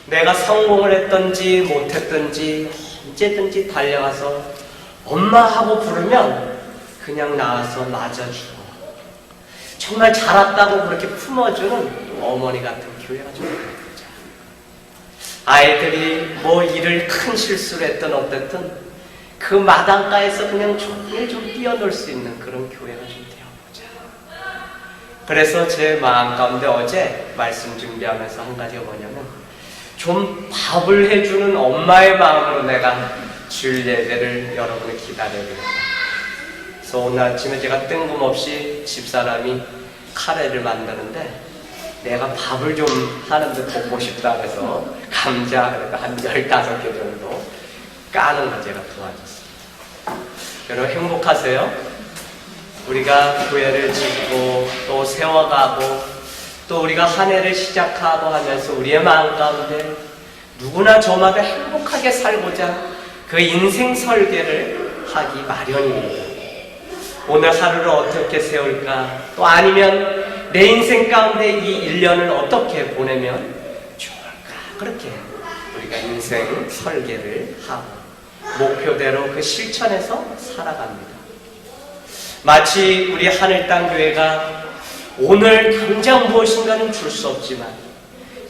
내가 성공을 했든지 못했든지 언제든지 달려가서 엄마 하고 부르면 그냥 나와서 맞아주고 정말 잘 왔다고 그렇게 품어주는 어머니 같은 교회가 좀 필요합니다. 아이들이 뭐 일을 큰 실수를 했든 어쨌든 그 마당가에서 그냥 종일 좀 뛰어놀 수 있는 그런 교회가 좀 되어보자. 그래서 제 마음 가운데 어제 말씀 준비하면서 한 가지가 뭐냐면 좀 밥을 해주는 엄마의 마음으로 내가 주일 예배를 여러분을 기다려요. 그래서 오늘 아침에 제가 뜬금없이 집사람이 카레를 만드는데 내가 밥을 좀 하는데 돕고 싶다 그래서 감자 한 15개 정도 까는 거 제가 도와줬습니다. 여러분 행복하세요? 우리가 교회를 짓고 또 세워가고 또 우리가 한 해를 시작하고 하면서 우리의 마음 가운데 누구나 저마다 행복하게 살고자 그 인생 설계를 하기 마련입니다. 오늘 하루를 어떻게 세울까? 또 아니면 내 인생 가운데 이 1년을 어떻게 보내면 좋을까? 그렇게 우리가 인생 설계를 하고 목표대로 그 실천해서 살아갑니다. 마치 우리 하늘땅교회가 오늘 당장 무엇인가는 줄 수 없지만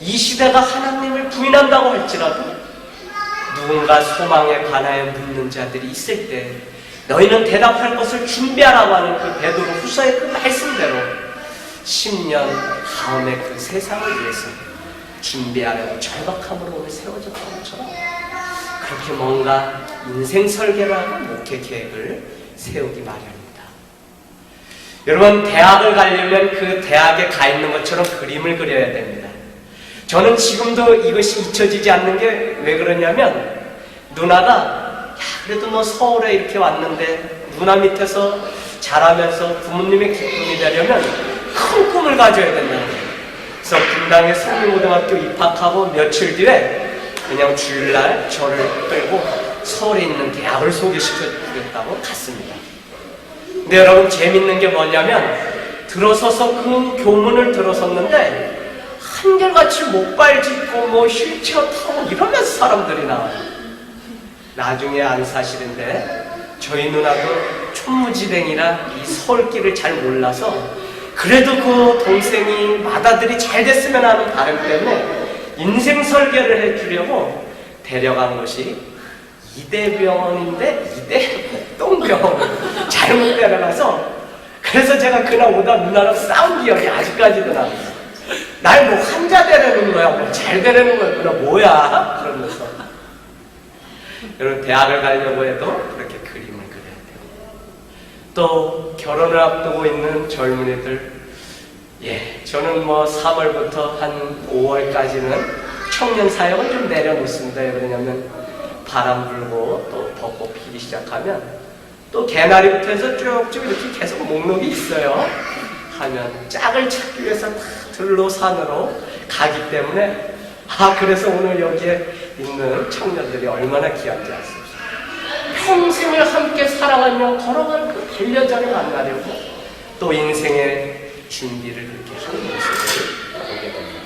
이 시대가 하나님을 부인한다고 할지라도 누군가 소망에 관하여 묻는 자들이 있을 때 너희는 대답할 것을 준비하라고 하는 그 베드로 후서의 그 말씀대로 10년 다음에 그 세상을 위해서 준비하려고 절박함으로 오늘 세워졌던 것처럼 그렇게 뭔가 인생 설계를 하고 목회 계획을 세우기 마련입니다. 여러분 대학을 가려면 그 대학에 가 있는 것처럼 그림을 그려야 됩니다. 저는 지금도 이것이 잊혀지지 않는 게 왜 그러냐면 누나가 야 그래도 너 서울에 이렇게 왔는데 누나 밑에서 자라면서 부모님의 기쁨이 되려면 큰 꿈을 가져야 된다. 그래서 분당에 성민고등학교 입학하고 며칠 뒤에 그냥 주일날 저를 끌고 서울에 있는 대학을 소개시켜주겠다고 갔습니다. 근데 여러분 재밌는 게 뭐냐면 들어서서 그 교문을 들어섰는데 한결같이 목발 짚고 뭐 휠체어 타고 이러면서 사람들이 나와요. 나중에 안 사실인데 저희 누나도 촌무지댕이라 이 서울길을 잘 몰라서 그래도 그 동생이 맏아들이 잘 됐으면 하는 바람 때문에 인생 설계를 해주려고 데려간 곳이 이대병원인데 이대똥병원 잘못 데려가서 그래서 제가 그날 오다 누나랑 싸운 기억이 아직까지도 납니다. 날 뭐 환자 되려는 거야 뭐 잘 되려는 거였구나 뭐야 그러면서 여러분 대학을 가려고 해도 그렇게 그림을 그려야 돼요. 또 결혼을 앞두고 있는 젊은이들 저는 뭐 3월부터 한 5월까지는 청년 사역을 좀 내려놓습니다. 왜냐면 바람 불고 또 벚꽃 피기 시작하면 또 개나리부터 해서 쭉쭉 이렇게 계속 목록이 있어요. 하면 짝을 찾기 위해서 다 들로 산으로 가기 때문에 그래서 오늘 여기에 있는 청년들이 얼마나 귀한지 아십니까? 평생을 함께 살아가며 걸어갈 그 반려자를 만나려고 또 인생의 준비를 그렇게 하는 모습을 보게 됩니다.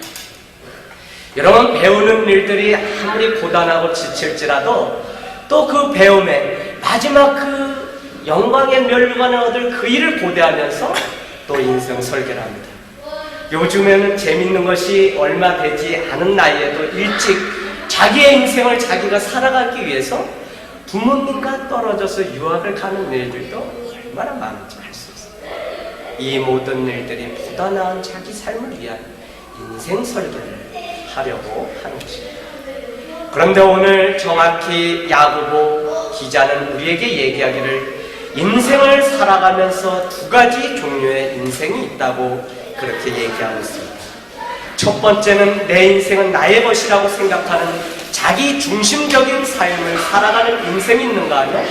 여러분 배우는 일들이 아무리 고단하고 지칠지라도 또 그 배움에 마지막 그 영광의 면류관을 얻을 그 일을 고대하면서 또 인생 설계를 합니다. 요즘에는 재밌는 것이 얼마 되지 않은 나이에도 일찍 자기의 인생을 자기가 살아가기 위해서 부모님과 떨어져서 유학을 가는 일들도 얼마나 많은지 알 수 있습니다. 이 모든 일들이 보다 나은 자기 삶을 위한 인생 설계를 하려고 하는 것입니다. 그런데 오늘 정확히 야고보 기자는 우리에게 얘기하기를 인생을 살아가면서 두 가지 종류의 인생이 있다고 그렇게 얘기하고 있습니다. 첫 번째는 내 인생은 나의 것이라고 생각하는 자기 중심적인 삶을 살아가는 인생이 있는가 하면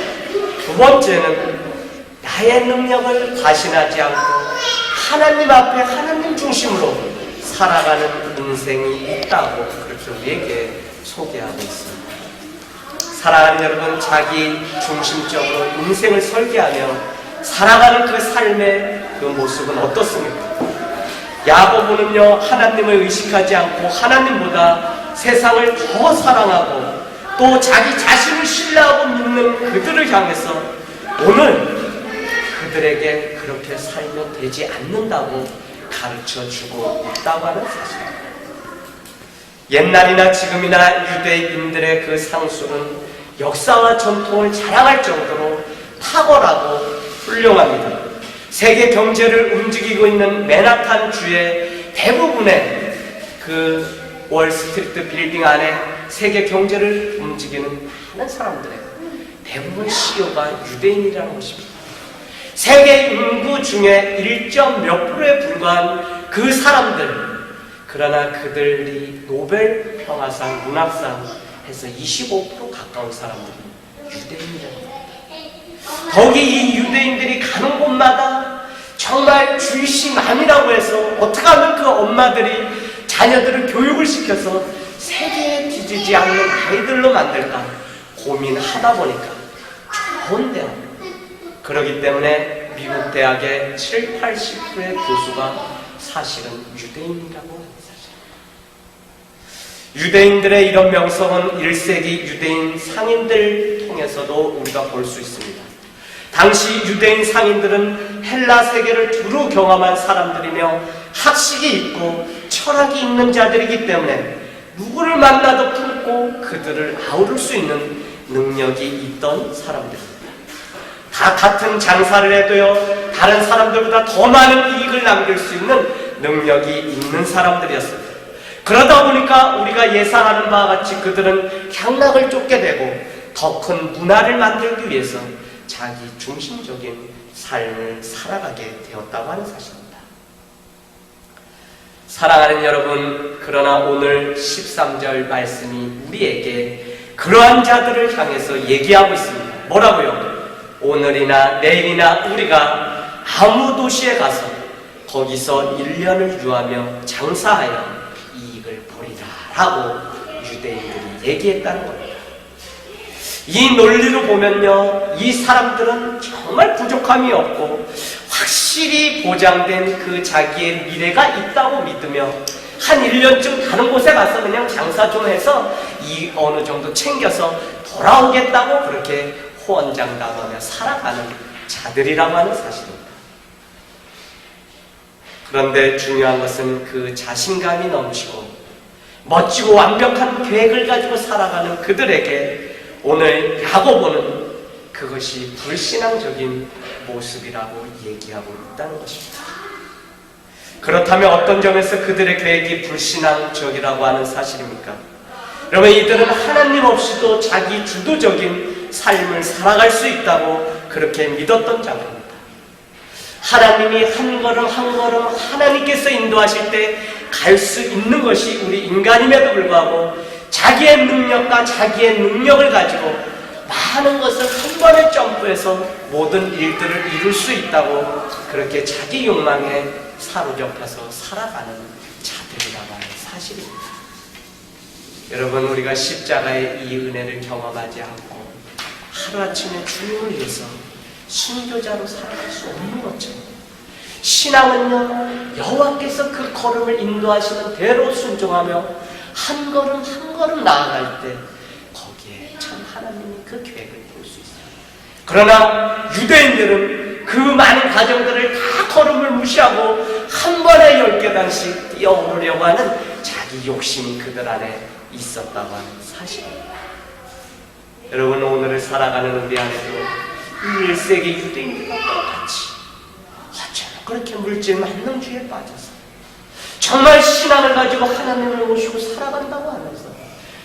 두 번째는 나의 능력을 과신하지 않고 하나님 앞에 하나님 중심으로 살아가는 인생이 있다고 그렇게 우리에게 소개하고 있습니다. 사랑하는 여러분, 자기 중심적으로 인생을 설계하며 살아가는 그 삶의 그 모습은 어떻습니까? 야고보는요 하나님을 의식하지 않고 하나님보다 세상을 더 사랑하고 또 자기 자신을 신뢰하고 믿는 그들을 향해서 오늘 그들에게 그렇게 살면 되지 않는다고 가르쳐주고 있다고 하는 사실입니다. 옛날이나 지금이나 유대인들의 그 상술은 역사와 전통을 자랑할 정도로 탁월하고 훌륭합니다. 세계 경제를 움직이고 있는 맨하탄 주의 대부분의 그 월스트리트 빌딩 안에 세계 경제를 움직이는 많은 사람들의 대부분 CEO가 유대인이라는 것입니다. 세계 인구 중에 1점 몇 프로에 불과한 그 사람들, 그러나 그들이 노벨 평화상, 문학상 해서 25% 가까운 사람들이 유대인이라는 겁니다. 더욱이 이 유대인들이 가는 곳마다 정말 주이시 맘이라고 해서 어떻게 하면 그 엄마들이 자녀들을 교육을 시켜서 세계에 뒤지지 않는 아이들로 만들까 고민하다 보니까 좋은 대학, 그렇기 때문에 미국 대학의 7, 80%의 교수가 사실은 유대인이라고 하는 사실. 유대인들의 이런 명성은 1세기 유대인 상인들 통해서도 우리가 볼 수 있습니다. 당시 유대인 상인들은 헬라 세계를 두루 경험한 사람들이며 학식이 있고 철학이 있는 자들이기 때문에 누구를 만나도 품고 그들을 아우를 수 있는 능력이 있던 사람들입니다. 다 같은 장사를 해도요, 다른 사람들보다 더 많은 이익을 남길 수 있는 능력이 있는 사람들이었습니다. 그러다 보니까 우리가 예상하는 바와 같이 그들은 향락을 쫓게 되고 더 큰 문화를 만들기 위해서 자기 중심적인 삶을 살아가게 되었다고 하는 사실입니다. 사랑하는 여러분, 그러나 오늘 13절 말씀이 우리에게 그러한 자들을 향해서 얘기하고 있습니다. 뭐라고요? 오늘이나 내일이나 우리가 아무 도시에 가서 거기서 1년을 유하며 장사하여 이익을 보리라 라고 유대인들이 얘기했다는 겁니다. 이 논리로 보면요, 이 사람들은 정말 부족함이 없고 확실히 보장된 그 자기의 미래가 있다고 믿으며 한 1년쯤 다른 곳에 가서 그냥 장사 좀 해서 이 어느 정도 챙겨서 돌아오겠다고 그렇게 호언장담하며 살아가는 자들이라고 하는 사실입니다. 그런데 중요한 것은 그 자신감이 넘치고 멋지고 완벽한 계획을 가지고 살아가는 그들에게 오늘 야고보는 그것이 불신앙적인 모습이라고 얘기하고 있다는 것입니다. 그렇다면 어떤 점에서 그들의 계획이 불신앙적이라고 하는 사실입니까? 여러분, 이들은 하나님 없이도 자기 주도적인 삶을 살아갈 수 있다고 그렇게 믿었던 자들입니다. 하나님이 한 걸음 한 걸음 하나님께서 인도하실 때 갈 수 있는 것이 우리 인간임에도 불구하고 자기의 능력과 자기의 능력을 가지고 많은 것을 한 번에 점프해서 모든 일들을 이룰 수 있다고 그렇게 자기 욕망에 사로잡혀서 살아가는 자들이라고 하는 사실입니다. 여러분, 우리가 십자가의 이 은혜를 경험하지 않고 하루아침에 주님을 위해서 순교자로 살아갈 수 없는 것처럼 신앙은요, 여호와께서 그 걸음을 인도하시는 대로 순종하며 한 걸음 한 걸음 나아갈 때 거기에 참 하나님이 그 계획을 볼 수 있어요. 그러나 유대인들은 그 많은 과정들을 다 걸음을 무시하고 한 번에 10계단씩 뛰어오르려고 하는 자기 욕심이 그들 안에 있었다고 하는 사실입니다. 여러분, 오늘을 살아가는 우리 안에도 1세기 유대인들과 똑같이 어쩌면 그렇게 물질 만능주의에 빠져서 정말 신앙을 가지고 하나님을 모시고 살아간다고 하면서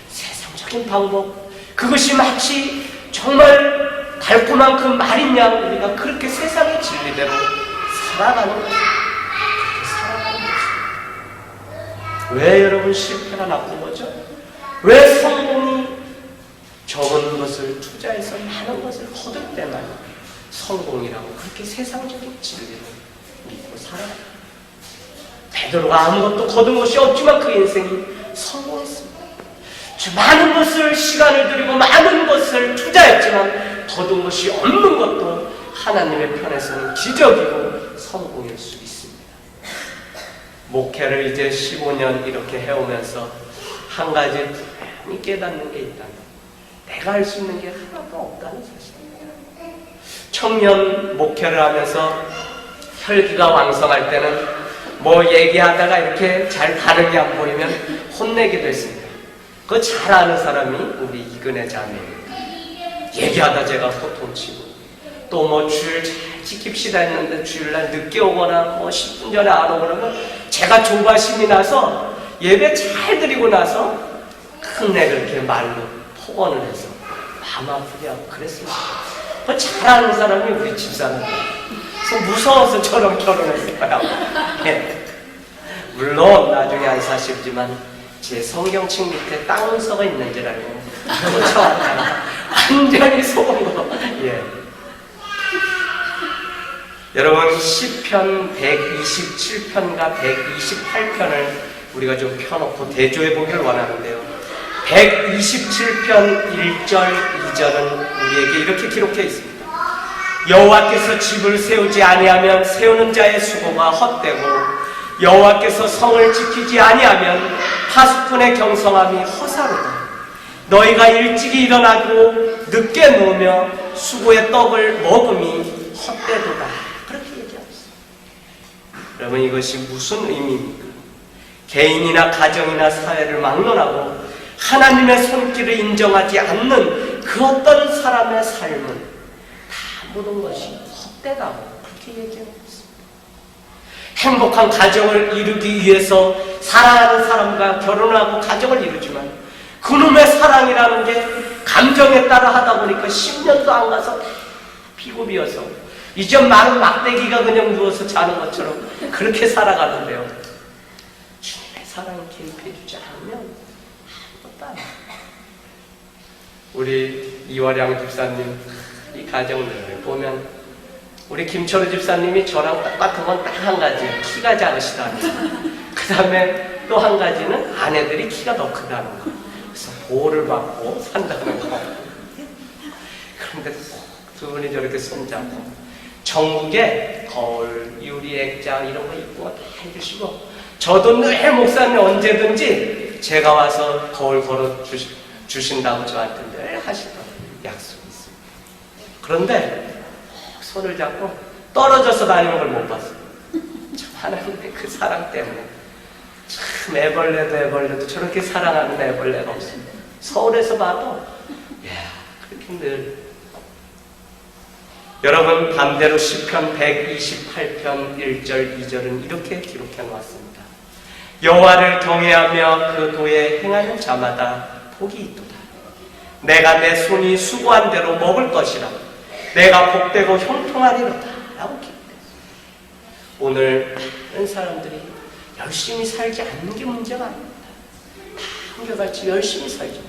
세상적인 방법, 그것이 마치 정말 달콤한 그 말인 양 우리가 그렇게 세상의 진리대로 살아가는 것입니다. 살아가는 것입니다. 왜 여러분 실패가 나쁜 거죠? 왜 성공이 적은 것을 투자해서 많은 것을 거둘 때만 성공이라고 그렇게 세상적인 진리를 믿고 살아갑니다. 베드로가 아무것도 거둔 것이 없지만 그 인생이 성공했습니다. 많은 것을 시간을 들이고 많은 것을 투자했지만 거둔 것이 없는 것도 하나님의 편에서는 기적이고 성공일 수 있습니다. 목회를 이제 15년 이렇게 해오면서 한 가지 분명히 깨닫는 게 있다. 내가 할 수 있는 게 하나도 없다는 사실입니다. 청년 목회를 하면서 혈기가 왕성할 때는 뭐 얘기하다가 이렇게 잘 반응이 안 보이면 혼내기도 했습니다. 그거 잘 아는 사람이 우리 이근혜 자매입니다. 얘기하다 제가 호통치고 또 뭐 주일 잘 지킵시다 했는데 주일날 늦게 오거나 뭐 10분 전에 안 오거나 제가 조바심이 나서 예배 잘 드리고 나서 끝내 그렇게 말로 폭언을 해서 마음 아프게 하고 그랬습니다. 그거 잘 아는 사람이 우리 집사람이에요. 그래서 무서워서 저런 결혼했을 거야. 예. 물론 나중에 안 사실지만 제 성경책 밑에 땅문서가 있는 줄 알고 쫓아왔다가 완전히 속은 거. 예. 여러분 시편 127편과 128편을 우리가 좀 펴놓고 대조해 보기를 원하는데요. 127편 1절 2절은 우리에게 이렇게 기록해 있습니다. 여호와께서 집을 세우지 아니하면 세우는 자의 수고가 헛되고 여호와께서 성을 지키지 아니하면 파수꾼의 경성함이 허사로다. 너희가 일찍이 일어나고 늦게 누우며 수고의 떡을 먹음이 헛되도다. 그렇게 얘기하고 있습니다. 여러분 이것이 무슨 의미입니까? 개인이나 가정이나 사회를 막론하고 하나님의 손길을 인정하지 않는 그 어떤 사람의 삶은 다 모든 것이 헛되다고 그렇게 얘기하고 있습니다. 행복한 가정을 이루기 위해서 사랑하는 사람과 결혼하고 가정을 이루지만 그놈의 사랑이라는 게 감정에 따라 하다 보니까 10년도 안 가서 비고비어서 이제 마른 막대기가 그냥 누워서 자는 것처럼 그렇게 살아가는데요. 주님의 사랑을 개입해주지 않으면 아무것도 안 해요. 우리 이화량 집사님 이 가정들을 보면 우리 김철우 집사님이 저랑 똑같은 건 딱 한 가지, 키가 작으시다는 그 다음에 또 한 가지는 아내들이 키가 더 크다는 거. 그래서 보호를 받고 산다는 거. 그런데 두 분이 저렇게 손잡고 전국에 거울, 유리 액자 이런 거 입고 다 해주시고 저도 늘 목사님 언제든지 제가 와서 거울 걸어 주신다고 저한테 늘 하시던 약속이 있습니다. 그런데 손을 잡고 떨어져서 다니는 걸 못 봤어요. 참 하나님의 그 사랑 때문에 참 애벌레도 저렇게 사랑하는 애벌레가 없습니다. 서울에서 봐도 그렇게 늘 여러분 반대로 시편 128편 1절 2절은 이렇게 기록해 놓았습니다. 여호와를 경외하며 그 도에 행하는 자마다 복이 있도다. 내가 내 손이 수고한 대로 먹을 것이라 내가 복되고 형통하리로다 라고 기록했습니다. 오늘 많은 사람들이 열심히 살지 않는 게 문제가 아닙니다. 다 한결같이 열심히 살죠.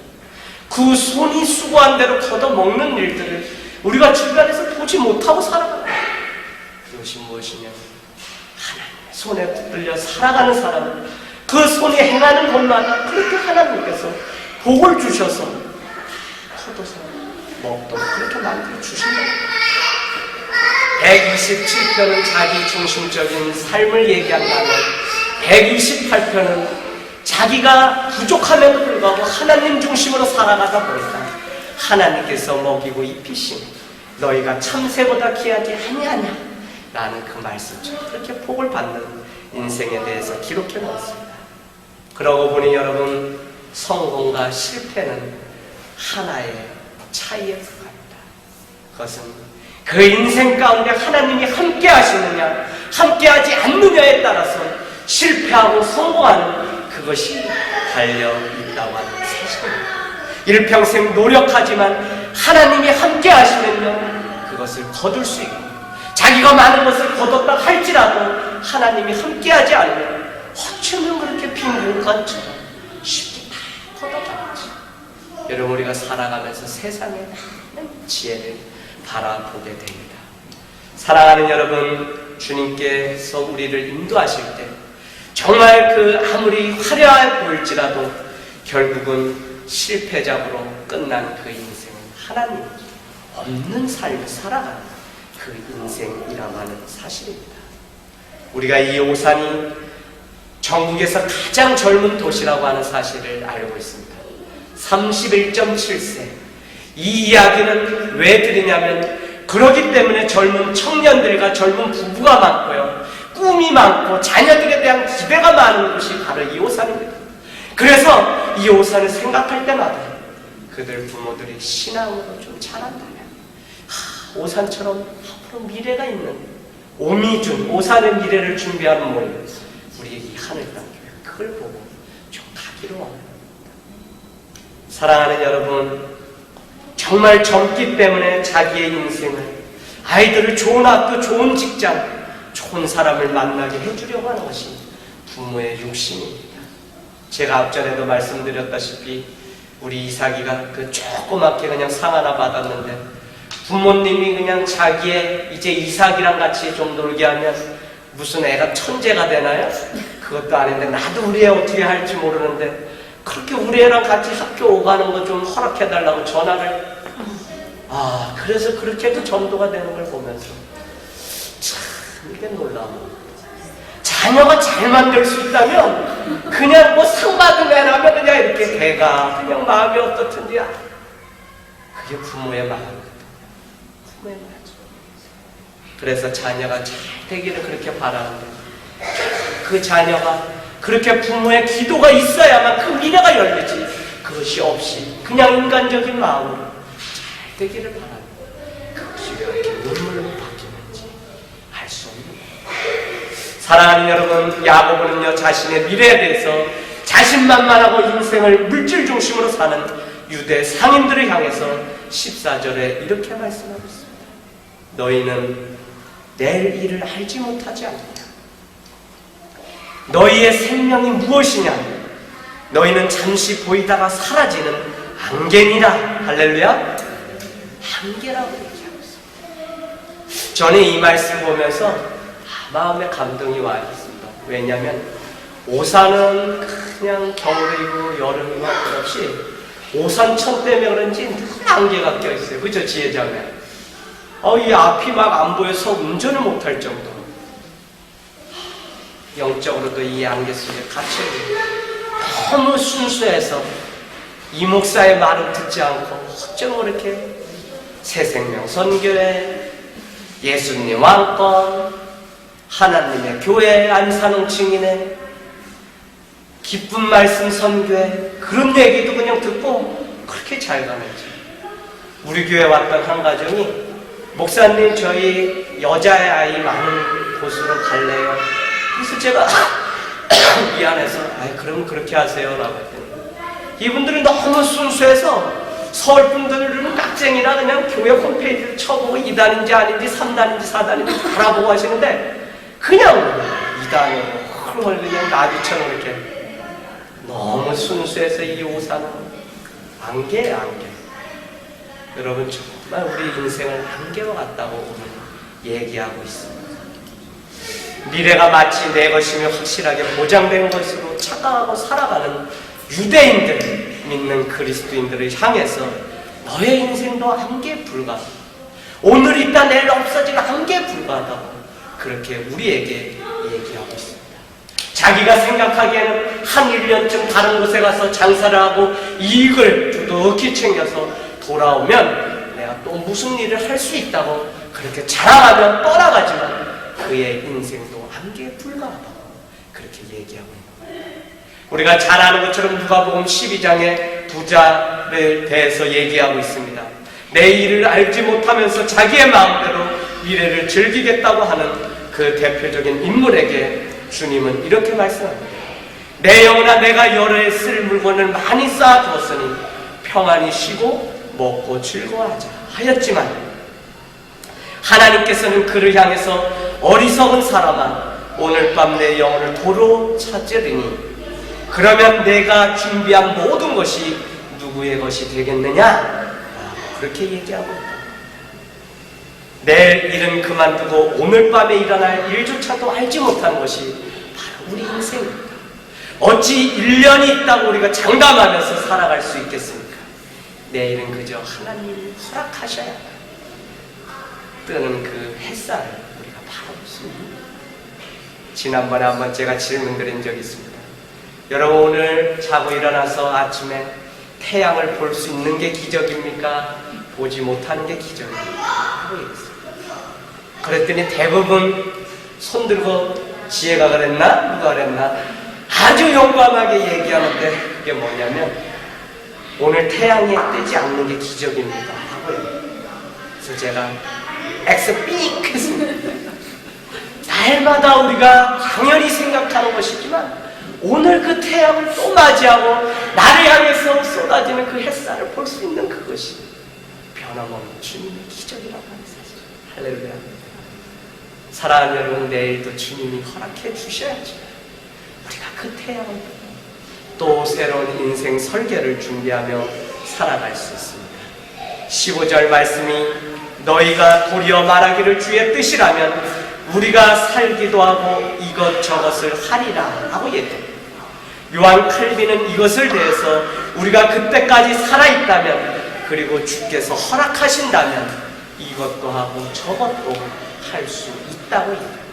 그 손이 수고한 대로 걷어먹는 일들을 우리가 주변에서 보지 못하고 살아가는 거예요. 그것이 무엇이냐? 하나님의 손에 붙들려 살아가는 사람은 그 손이 행하는 것마다 그렇게 하나님께서 복을 주셔서 걷어서 먹도록 그렇게 만들어 주신다. 127편은 자기 중심적인 삶을 얘기한다면 128편은 자기가 부족함에도 불구하고 하나님 중심으로 살아가다 보니까 하나님께서 먹이고 입히시니 너희가 참새보다 귀하지 아니하냐 라는 그 말씀처럼 그렇게 복을 받는 인생에 대해서 기록해 놓았습니다. 그러고 보니 여러분 성공과 실패는 하나의 차이에 불과합니다. 그것은 그 인생 가운데 하나님이 함께 하시느냐 함께 하지 않느냐에 따라서 실패하고 성공하는 그것이 달려있다고 하는 사실입니다. 일평생 노력하지만 하나님이 함께 하시면요 그것을 거둘 수 있고 자기가 많은 것을 거뒀다 할지라도 하나님이 함께 하지 않으면 어쩌면 그렇게 빈곤 것처럼 쉽게 다 걷어가겠지. 여러분 우리가 살아가면서 세상에 많은 지혜를 바라보게 됩니다. 사랑하는 여러분 주님께서 우리를 인도하실 때 정말 그 아무리 화려해 보일지라도 결국은 실패작으로 끝난 그 인생은 하나님 없는 삶을 살아가는 그 인생이라고 하는 사실입니다. 우리가 이 오산이 전국에서 가장 젊은 도시라고 하는 사실을 알고 있습니다. 31.7세. 이 이야기는 왜 드리냐면 그러기 때문에 젊은 청년들과 젊은 부부가 많고요, 꿈이 많고 자녀들에 대한 기대가 많은 곳이 바로 이 오산입니다. 그래서 이 오산을 생각할 때마다 그들 부모들이 신앙으로 좀 자란다면 오산처럼 앞으로 미래가 있는 오미준, 오산의 미래를 준비하는 모임, 우리의 이 하늘땅교회, 그걸 보고 좀 가기로 합니다. 사랑하는 여러분, 정말 젊기 때문에 자기의 인생을, 아이들을 좋은 학교, 좋은 직장, 좋은 사람을 만나게 해주려고 하는 것이 부모의 욕심입니다. 제가 앞전에도 말씀드렸다시피 우리 이삭이가 그 조그맣게 그냥 상 하나 받았는데 부모님이 그냥 자기의 이제 이삭이랑 같이 좀 놀게 하면 무슨 애가 천재가 되나요? 그것도 아닌데 나도 우리 애 어떻게 할지 모르는데 그렇게 우리 애랑 같이 학교 오가는 거 좀 허락해달라고 전화를, 그래서 그렇게도 전도가 되는 걸 보면서 참 이게 놀라워. 자녀가 잘 만들 수 있다면 그냥 뭐 상 받은 애라면 그냥 이렇게 걔가 그냥 마음이 어떻든지, 그게 부모의 마음이거든. 부모의 마음이죠. 그래서 자녀가 잘 되기를 그렇게 바라는데 그 자녀가 그렇게 부모의 기도가 있어야만 그 미래가 열리지, 그것이 없이 그냥 인간적인 마음으로 잘 되기를 바랍니다. 그것이 왜 이렇게 눈물로 바뀌는지 알 수 없는 거예요. 사랑하는 여러분, 야고보는요 자신의 미래에 대해서 자신만만하고 인생을 물질 중심으로 사는 유대 상인들을 향해서 14절에 이렇게 말씀하고 있습니다. 너희는 내일 일을 알지 못하지 않느냐? 너희의 생명이 무엇이냐? 너희는 잠시 보이다가 사라지는 안개니라. 할렐루야. 안개라고 얘기하고 있습니다. 저는 이 말씀 보면서 마음에 감동이 와 있습니다. 왜냐하면 오산은 그냥 겨울이고 여름이고 할 것 없이 오산천 때문에 그런지 늘 안개가 껴있어요. 그죠, 지혜자매? 이 앞이 막 안 보여서 운전을 못할 정도로 영적으로도 이 안개 속에 갇혀있는, 너무 순수해서 이 목사의 말을 듣지 않고 어쩌면 그렇게 새생명 선교회, 예수님 왕권, 하나님의 교회, 안산홍 증인회, 기쁜 말씀 선교회, 그런 얘기도 그냥 듣고 그렇게 잘 가는지. 우리 교회 왔던 한 가정이 목사님 저희 여자의 아이 많은 곳으로 갈래요. 그래서 제가 미안해서 그럼 그렇게 하세요 라고 했더니 이분들이 너무 순수해서 서울 분들은 깍쟁이나 그냥 교회 홈페이지를 쳐보고 2단인지 아닌지 3단인지 4단인지 알아보고 하시는데 그냥 2단으로 헐헐 그냥 나비처럼 이렇게 너무 순수해서 이 오산은 안개예요, 안개. 여러분 정말 우리 인생을 안개와 같다고 오늘 얘기하고 있습니다. 미래가 마치 내 것이며 확실하게 보장된 것으로 착각하고 살아가는 유대인들, 믿는 그리스도인들을 향해서 너의 인생도 안개에 불과하다. 오늘 있다 내일 없어지는 안개에 불과하다고 그렇게 우리에게 얘기하고 있습니다. 자기가 생각하기에는 한 1년쯤 다른 곳에 가서 장사를 하고 이익을 두둑히 챙겨서 돌아오면 내가 또 무슨 일을 할 수 있다고 그렇게 자랑하며 떠나가지만 그의 인생도 안개에 불과하다고 그렇게 얘기하고 있는 거예요. 우리가 잘 아는 것처럼 누가복음 12장에 부자를 대해서 얘기하고 있습니다. 내 일을 알지 못하면서 자기의 마음대로 미래를 즐기겠다고 하는 그 대표적인 인물에게 주님은 이렇게 말씀합니다. 내 영혼아 내가 여러 해 쓸 물건을 많이 쌓아두었으니 평안히 쉬고 먹고 즐거워하자 하였지만 하나님께서는 그를 향해서 어리석은 사람아 오늘 밤 내 영혼을 도로 찾으리니 그러면 내가 준비한 모든 것이 누구의 것이 되겠느냐? 그렇게 얘기하고 있다. 내일 일은 그만두고 오늘 밤에 일어날 일조차도 알지 못한 것이 바로 우리 인생입니다. 어찌 1년이 있다고 우리가 장담하면서 살아갈 수 있겠습니까? 내일은 그저 하나님이 허락하셔야 합니다. 뜨는 그 햇살을 우리가 바라보습니다. 지난번에 한번 제가 질문 드린 적이 있습니다. 여러분, 오늘 자고 일어나서 아침에 태양을 볼 수 있는 게 기적입니까? 보지 못하는 게 기적입니까? 하고 얘기했습니다. 그랬더니 대부분 손들고 지혜가 그랬나? 누가 그랬나? 아주 용감하게 얘기하는데 그게 뭐냐면 오늘 태양이 뜨지 않는 게 기적입니다 하고 얘기해요. 그래서 제가 엑스삑 했습니다. 날마다 우리가 당연히 생각하는 것이지만 오늘 그 태양을 또 맞이하고 나를 향해서 쏟아지는 그 햇살을 볼 수 있는 그것이 변함없는 주님의 기적이라고 하는 사실. 할렐루야. 사랑하는 여러분, 내일도 주님이 허락해 주셔야지 우리가 그 태양을 보고 또 새로운 인생 설계를 준비하며 살아갈 수 있습니다. 15절 말씀이 너희가 도리어 말하기를 주의 뜻이라면 우리가 살기도 하고 이것저것을 하리라 하고 얘기합니다. 요한 칼빈은 이것을 대해서 우리가 그때까지 살아있다면 그리고 주께서 허락하신다면 이것도 하고 저것도 할 수 있다고 얘기합니다.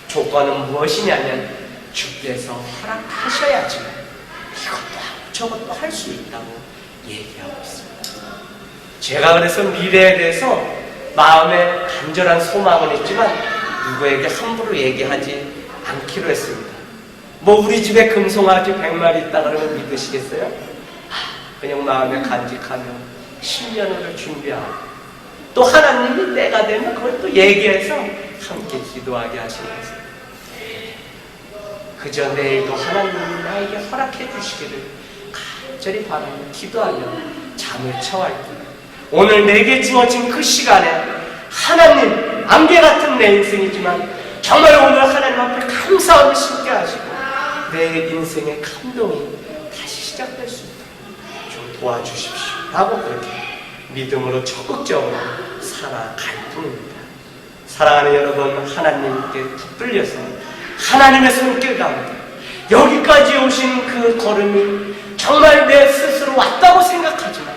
조건은 무엇이냐면 주께서 허락하셔야지 이것도 하고 저것도 할 수 있다고 얘기하고 있습니다. 제가 그래서 미래에 대해서 마음에 간절한 소망은 있지만 누구에게 함부로 얘기하지 않기로 했습니다. 뭐 우리 집에 금송아지 100마리 있다 그러면 믿으시겠어요? 그냥 마음에 간직하며 10년을 준비하고 또 하나님이 때가 되면 그걸 또 얘기해서 함께 기도하게 하시면서 그저 내일도 하나님이 나에게 허락해 주시기를 간절히 바라며 기도하며 잠을 청할 때 오늘 내게 주어진 그 시간에 하나님, 안개 같은 내 인생이지만 정말 오늘 하나님 앞에 감사하며 심게 하시고 내 인생의 감동이 다시 시작될 수 있도록 좀 도와주십시오 라고 그렇게 믿음으로 적극적으로 살아갈 뿐입니다. 사랑하는 여러분, 하나님께 붙들려서 하나님의 손길 가운데 여기까지 오신 그 걸음이 정말 내 스스로 왔다고 생각하지만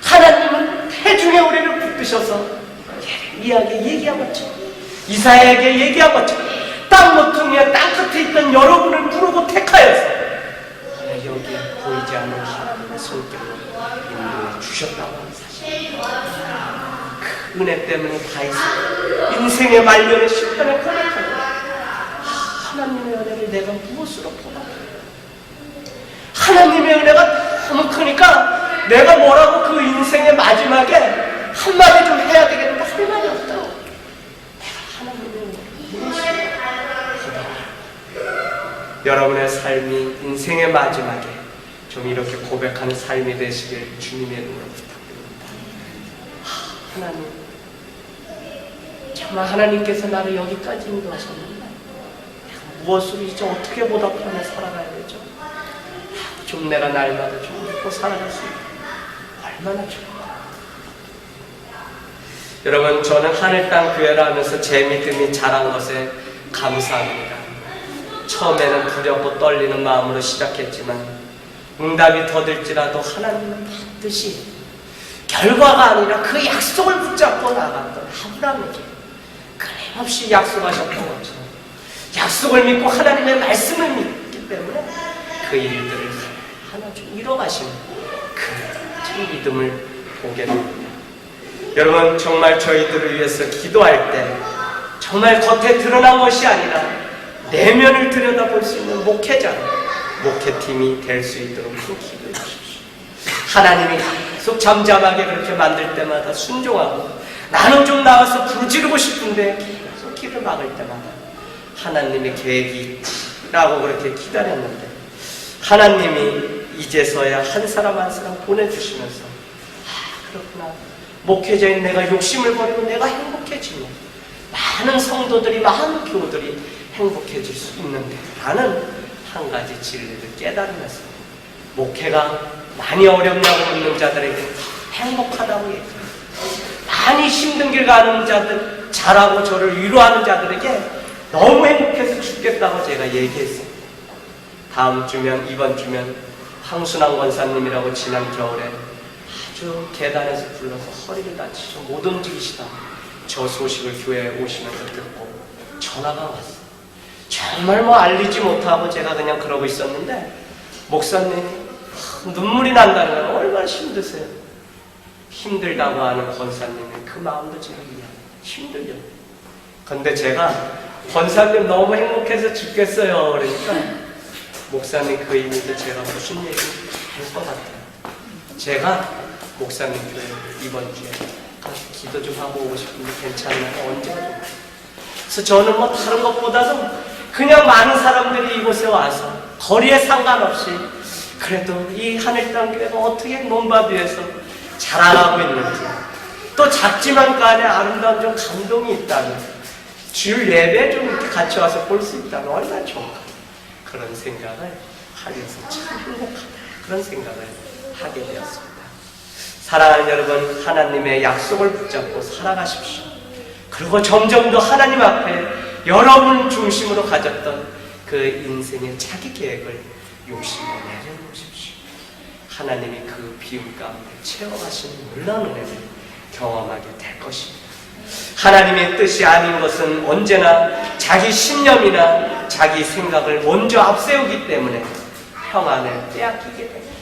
하나님은 태중에 우리를 붙드셔서 예레미야에게 얘기한 것처럼 이사야에게 얘기한 것처럼 땅 모퉁이에 땅 끝에 있던 여러분을 부르고 택하여서 여기에 보이지 않는 하나님의 손길로 인도해 주셨다고 하는 사실. 그 은혜 때문에 다윗은 인생의 말년의 시편을 고백하고 하나님의 은혜를 내가 무엇으로 보답해? 하나님의 은혜가 너무 크니까 내가 뭐라고 그 인생의 마지막에 한마디 좀 해야 되겠는데 할 말이 없다. 내가 하나님의 은혜를 무엇으로 여러분의 삶이 인생의 마지막에 좀 이렇게 고백하는 삶이 되시길 주님의 이름으로 부탁드립니다. 하나님, 정말 하나님께서 나를 여기까지 인도하셨는데 무엇으로 이제 어떻게 보답하며 살아가야 되죠? 좀 내가 날마다 좀 믿고 살아갈 수 있고 얼마나 좋을까. 여러분, 저는 하늘 땅 교회를 하면서 제 믿음이 자란 것에 감사합니다. 처음에는 두렵고 떨리는 마음으로 시작했지만 응답이 더딜지라도 하나님은 반드시 결과가 아니라 그 약속을 붙잡고 나갔던 아브라함에게 끊임없이 약속하셨던 것처럼 약속을 믿고 하나님의 말씀을 믿기 때문에 그 일들을 하나 좀 이뤄가시는 그 믿음을 보게 됩니다. 여러분, 정말 저희들을 위해서 기도할 때 정말 겉에 드러난 것이 아니라 내면을 들여다볼 수 있는 목회자, 목회팀이 될 수 있도록 기도해 주십시오. 하나님이 계속 잠잠하게 그렇게 만들 때마다 순종하고 나는 좀 나와서 부르지르고 싶은데 계속 길을 막을 때마다 하나님의 계획이 있지라고 그렇게 기다렸는데 하나님이 이제서야 한 사람 한 사람 보내주시면서 그렇구나, 목회자인 내가 욕심을 버리고 내가 행복해지면 많은 성도들이, 많은 교우들이 행복해질 수 있는데 라는 한 가지 진리를 깨달으면서 목회가 많이 어렵냐고 묻는 자들에게 행복하다고 얘기해요. 많이 힘든 길 가는 자들, 잘하고 저를 위로하는 자들에게 너무 행복해서 죽겠다고 제가 얘기했습니다. 다음 주면, 이번 주면 황순환 권사님이라고 지난 겨울에 아주 계단에서 불러서 허리를 다치셔 못 움직이시다 저 소식을 교회에 오시면서 듣고 전화가 왔어요. 정말 뭐 알리지 못하고 제가 그냥 그러고 있었는데 목사님이 눈물이 난다는 건 얼마나 힘드세요. 힘들다고 하는 권사님의 그 마음도 제가 이해해요. 힘들죠. 근데 제가 권사님 너무 행복해서 죽겠어요. 그러니까 목사님 그 의미도 제가 무슨 얘기 할 것 같아요. 제가 목사님 교회 이번 주에 가서 기도 좀 하고 오고 싶은데 괜찮나요? 언제가 좀. 그래서 저는 뭐 다른 것보다도 그냥 많은 사람들이 이곳에 와서 거리에 상관없이 그래도 이 하늘땅 교회가 어떻게 논밭 위에서 자라나고 있는지, 또 작지만 그 안에 아름다운 좀 감동이 있다면 주일 예배 좀 이렇게 같이 와서 볼 수 있다면 얼마나 좋을까. 그런 생각을 하면서 참 행복하다, 그런 생각을 하게 되었습니다. 사랑하는 여러분, 하나님의 약속을 붙잡고 살아가십시오. 그리고 점점 더 하나님 앞에 여러분 중심으로 가졌던 그 인생의 자기 계획을 욕심으로 내려놓으십시오. 하나님이 그 비움 가운데 채워가시는 놀라운 은혜를 경험하게 될 것입니다. 하나님의 뜻이 아닌 것은 언제나 자기 신념이나 자기 생각을 먼저 앞세우기 때문에 평안을 빼앗기게 됩니다.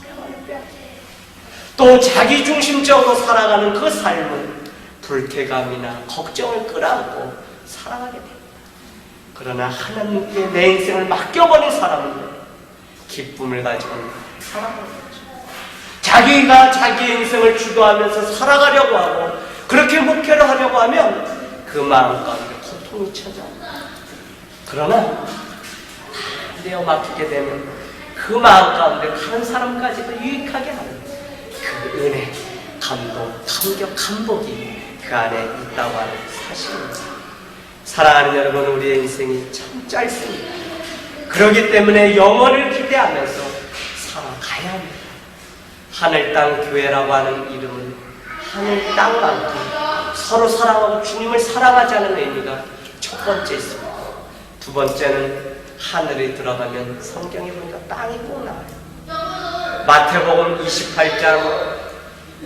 평안을 빼앗기게 됩니다. 또 자기 중심적으로 살아가는 그 삶은 불쾌감이나 걱정을 끌어안고 살아가게 됩니다. 그러나 하나님께 내 인생을 맡겨버린 사람은 기쁨을 가지고 살아가는 거죠. 자기가 자기의 인생을 주도하면서 살아가려고 하고 그렇게 목회를 하려고 하면 그 마음 가운데 고통이 찾아옵니다. 그러나 내어 맡기게 되면 그 마음 가운데 다른 사람까지도 유익하게 하는 그 은혜, 감동, 감격, 감복이 그 안에 있다고 하는 사실입니다. 사랑하는 여러분, 우리의 인생이 참 짧습니다. 그렇기 때문에 영원을 기대하면서 살아가야 합니다. 하늘 땅 교회라고 하는 이름은 하늘 땅만큼 서로 사랑하고 주님을 사랑하자는 의미가 첫 번째 있습니다. 두 번째는 하늘에 들어가면 성경에 보니까 땅이 꼭 나와요. 마태복음 28장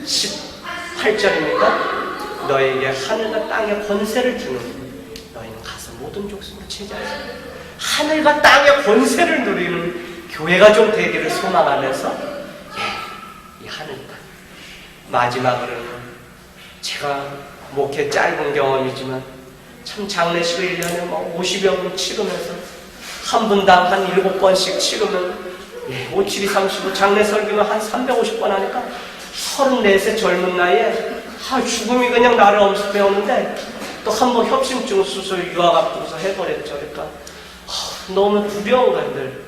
18절입니다. 너에게 하늘과 땅의 권세를 주는 너희는 가서 모든 족속을 제자하라. 하늘과 땅의 권세를 누리는 교회가 좀 되기를 소망하면서 이 하늘 땅 마지막으로는 제가 목회 짧은 경험이지만 참 장례식을 1년에 뭐 50여 분 치르면서 한 분당 한 7번씩 치르면 5, 7, 2, 35 장례 설교는 한 350번 하니까 34세 젊은 나이에 죽음이 그냥 나를 엄습해오는데 또 한 번 협심증 수술 유학 앞두고서 해버렸죠. 그러니까 너무 두려운 건들.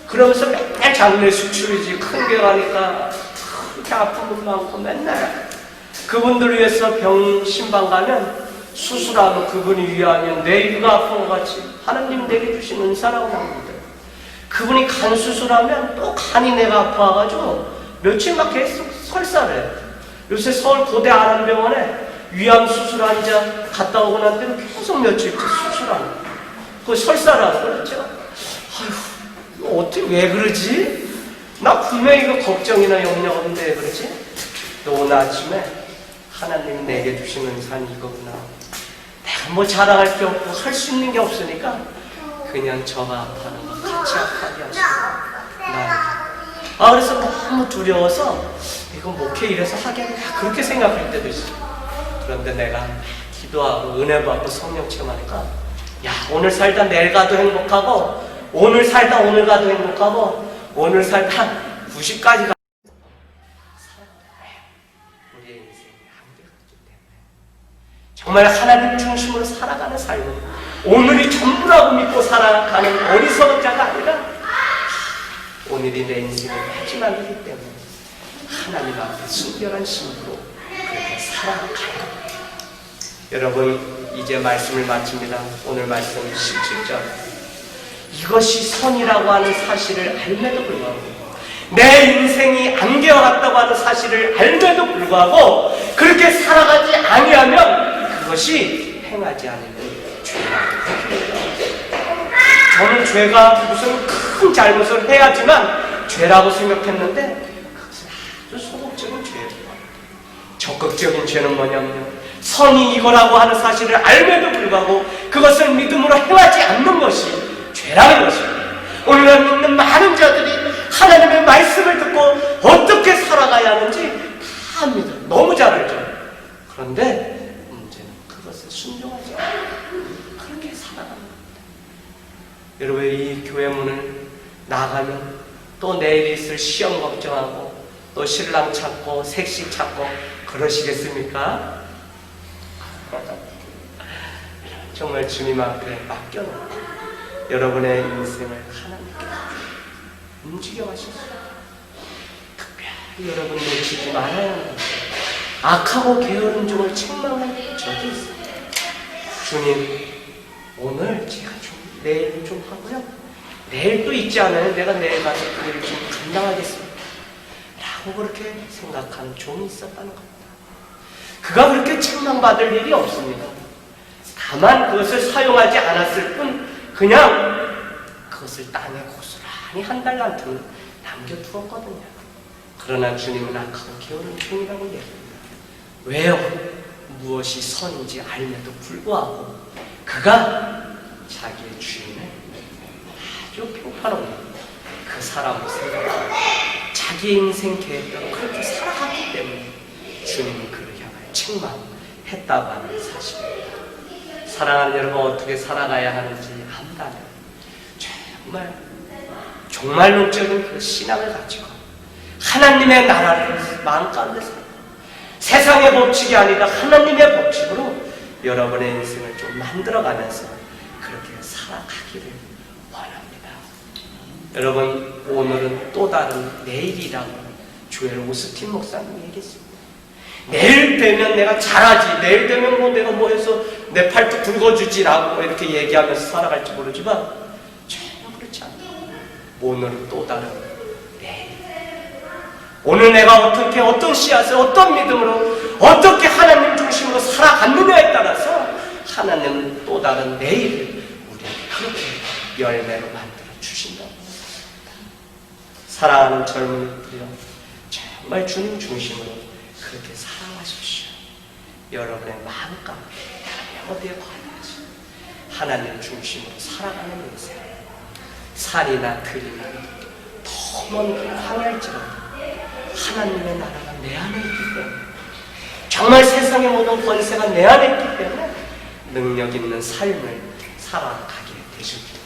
그러면서 맨날 장례 수출이지 큰 게 가니까 그렇게 아픈 분 많고 맨날 그분들 위해서 병 신방 가면 수술하고 그분이 위하면 내 위가 아픈 것 같이 하나님 내게 주신 은사라고 합니다. 그분이 간 수술하면 또 간이 내가 아파가지고 며칠만 계속 설사를. 요새 서울 고대 아람병원에 위암 수술 환자 갔다 오고 난 뒤로 계속 며칠째 수술하고 그 설사라고. 그래서 제가 아휴 어떻게 왜 그러지? 나 분명히 이거 걱정이나 염려 없는데 왜 그러지? 또 오늘 아침에 하나님 내게 주신 은사는 이거구나. 내가 뭐 자랑할 게 없고 할 수 있는 게 없으니까 그냥 저가 아파하는 거 같이 아파하게 하시고 그래서 너무 두려워서 이거 목회 이래서 하겠냐 그렇게 생각할 때도 있어요. 그런데 내가 기도하고 은혜 받고 성령 체험하니까 야 오늘 살다 내일 가도 행복하고 오늘 살다 오늘 가도 행복하고 오늘 살다 90까지 가 우리의 인생이 한계였기 때문에 정말 하나님 중심으로 살아가는 삶은 오늘이 전부라고 믿고 살아가는 어리석은 자가 아니라 오늘이 내 인생의 마지막이기 때문에 하나님 앞에 순결한 심으로 그렇게 살아가야 합니다. 여러분 이제 말씀을 마칩니다. 오늘 말씀 17절 이것이 선이라고 하는 사실을 알매도 불구하고 내 인생이 안개와 같다고 하는 사실을 알매도 불구하고 그렇게 살아가지 아니하면 그것이 행하지 않으면 죄라고. 저는 죄가 무슨 큰 잘못을 해야지만 죄라고 생각했는데 그것은 아주 소극적인 죄예요. 적극적인 죄는 뭐냐면요 선이 이거라고 하는 사실을 알면도 불구하고 그것을 믿음으로 행하지 않는 것이 죄라는 것입니다. 오늘날 믿는 많은 자들이 하나님의 말씀을 듣고 어떻게 살아가야 하는지 다 압니다. 너무 잘 알죠. 그런데 문제는 그것을 순종하지 않고 그렇게 살아가는 겁니다. 여러분, 이 교회 문을 나가면 또 내일 있을 시험 걱정하고 또 신랑 찾고 색시 찾고 그러시겠습니까? 정말 주님 앞에 맡겨놓고 여러분의 인생을 하나님께 움직여 가십시오. 특별히 여러분 놓치지 말아야 합니다. 악하고 게으른 종을 책망할 적이 있습니다. 주님, 오늘 제가 좀 내일 좀 하고요. 내일 또 있지 않아요? 내가 내일 가서 그 일을 좀 감당하겠습니다. 라고 그렇게 생각하는 종이 있었다는 겁니다. 그가 그렇게 책망받을 일이 없습니다. 다만 그것을 사용하지 않았을 뿐 그냥 그것을 땅에 고스란히 한 달란트 남겨두었거든요. 그러나 주님은 악하고 게으른 종이라고 얘기합니다. 왜요? 무엇이 선인지 알면도 불구하고 그가 자기의 주인을 아주 평판없는 그 사람을 생각하고 자기 인생 계획대로 그렇게 살아갔기 때문에 주님이 그를 향하여 책망했다고 하는 사실입니다. 사랑하는 여러분, 어떻게 살아가야 하는지 안다면 정말 종말론적인 그 신앙을 가지고 하나님의 나라를 마음 가운데 살고 세상의 법칙이 아니라 하나님의 법칙으로 여러분의 인생을 좀 만들어가면서 그렇게 살아가기를 원합니다. 여러분, 오늘은 또 다른 내일이라고 조엘 오스틴 목사님이 얘기했습니다. 내일 되면 내가 잘하지, 내일 되면 뭐 내가 뭐 해서 내 팔뚝 굵어주지라고 이렇게 얘기하면서 살아갈지 모르지만 전혀 그렇지 않다. 오늘은 또 다른 내일. 오늘 내가 어떻게 어떤 씨앗을 어떤 믿음으로 어떻게 하나님 중심으로 살아갔느냐에 따라서 하나님은 또 다른 내일을 우리에게 그렇게 열매로 만들어 주신다고 했습니다. 사랑하는 젊은이들이여, 정말 주님 중심으로 그렇게 살아가십시오. 여러분의 마음 가운데 어디에 관하지 하나님 중심으로 살아가는 인생, 산이나 들이나 더 먼 광야일지라도 하나님의 나라가 내 안에 있기 때문에, 정말 세상의 모든 권세가 내 안에 있기 때문에 능력 있는 삶을 살아가게 되십니다.